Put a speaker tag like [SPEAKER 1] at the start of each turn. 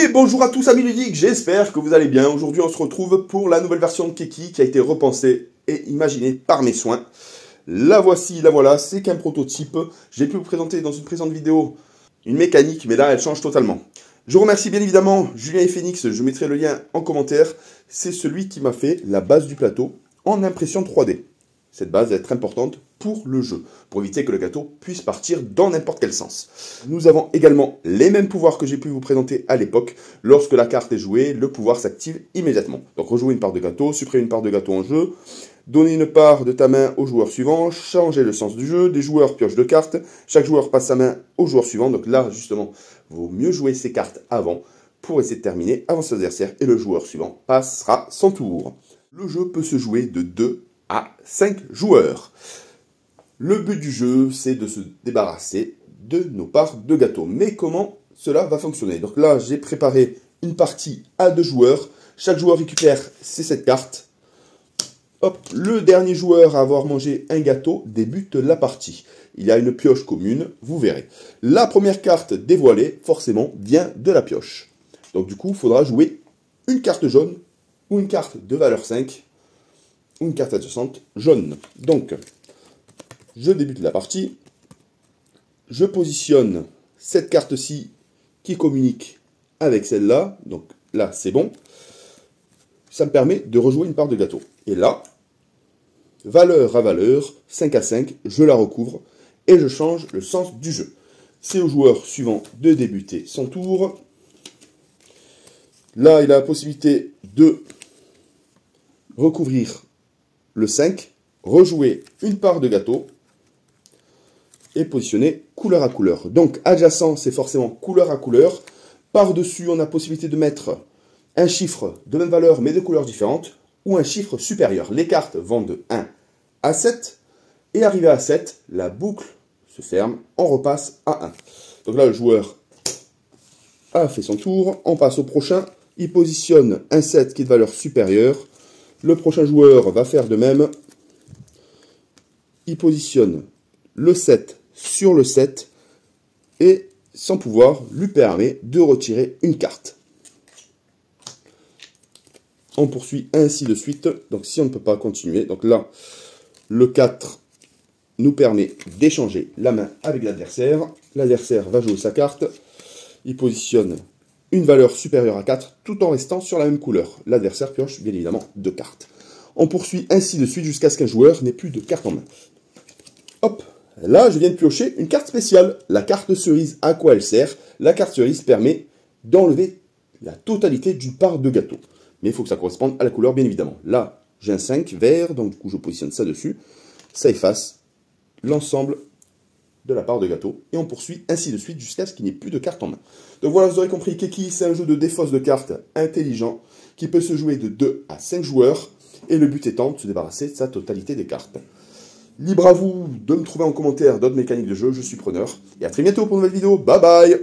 [SPEAKER 1] Et bonjour à tous amis ludiques, j'espère que vous allez bien. Aujourd'hui on se retrouve pour la nouvelle version de Keki qui a été repensée et imaginée par mes soins. La voici, la voilà, c'est qu'un prototype. J'ai pu vous présenter dans une précédente vidéo une mécanique, mais là elle change totalement. Je remercie bien évidemment Julien et Phoenix, je mettrai le lien en commentaire. C'est celui qui m'a fait la base du plateau en impression 3D. Cette base va être importante pour le jeu, pour éviter que le gâteau puisse partir dans n'importe quel sens. Nous avons également les mêmes pouvoirs que j'ai pu vous présenter à l'époque. Lorsque la carte est jouée, le pouvoir s'active immédiatement. Donc rejouer une part de gâteau, supprimer une part de gâteau en jeu, donner une part de ta main au joueur suivant, changer le sens du jeu, des joueurs piochent deux cartes, chaque joueur passe sa main au joueur suivant. Donc là, justement, il vaut mieux jouer ces cartes avant pour essayer de terminer avant son adversaire et le joueur suivant passera son tour. Le jeu peut se jouer de 2 à 5 joueurs. Le but du jeu, c'est de se débarrasser de nos parts de gâteau. Mais comment cela va fonctionner? Donc là, j'ai préparé une partie à 2 joueurs. Chaque joueur récupère ses 7 cartes. Hop, le dernier joueur à avoir mangé un gâteau débute la partie. Il y a une pioche commune, vous verrez. La première carte dévoilée, forcément, vient de la pioche. Donc du coup, il faudra jouer une carte jaune ou une carte de valeur 5 ou une carte adjacente jaune. Donc, je débute la partie. Je positionne cette carte-ci qui communique avec celle-là. Donc là, c'est bon. Ça me permet de rejouer une part de gâteau. Et là, valeur à valeur, 5 à 5, je la recouvre et je change le sens du jeu. C'est au joueur suivant de débuter son tour. Là, il a la possibilité de recouvrir le 5, rejouer une part de gâteau et positionner couleur à couleur. Donc, adjacent, c'est forcément couleur à couleur. Par-dessus, on a possibilité de mettre un chiffre de même valeur, mais de couleurs différentes, ou un chiffre supérieur. Les cartes vont de 1 à 7, et arrivé à 7, la boucle se ferme, on repasse à 1. Donc là, le joueur a fait son tour, on passe au prochain, il positionne un 7 qui est de valeur supérieure, le prochain joueur va faire de même, il positionne le 7 sur le 7, et son pouvoir lui permet de retirer une carte. On poursuit ainsi de suite, donc si on ne peut pas continuer, donc là, le 4 nous permet d'échanger la main avec l'adversaire. L'adversaire va jouer sa carte, il positionne une valeur supérieure à 4, tout en restant sur la même couleur. L'adversaire pioche bien évidemment 2 cartes. On poursuit ainsi de suite jusqu'à ce qu'un joueur n'ait plus de carte en main. Hop, là je viens de piocher une carte spéciale, la carte cerise. À quoi elle sert? La carte cerise permet d'enlever la totalité d'une part de gâteau. Mais il faut que ça corresponde à la couleur, bien évidemment. Là, j'ai un 5 vert, donc du coup, je positionne ça dessus. Ça efface l'ensemble de la part de gâteau. Et on poursuit ainsi de suite jusqu'à ce qu'il n'y ait plus de cartes en main. Donc voilà, vous aurez compris, Keki, c'est un jeu de défausse de cartes intelligent qui peut se jouer de 2 à 5 joueurs. Et le but étant de se débarrasser de sa totalité des cartes. Libre à vous de me trouver en commentaire d'autres mécaniques de jeu, je suis preneur. Et à très bientôt pour une nouvelle vidéo. Bye bye!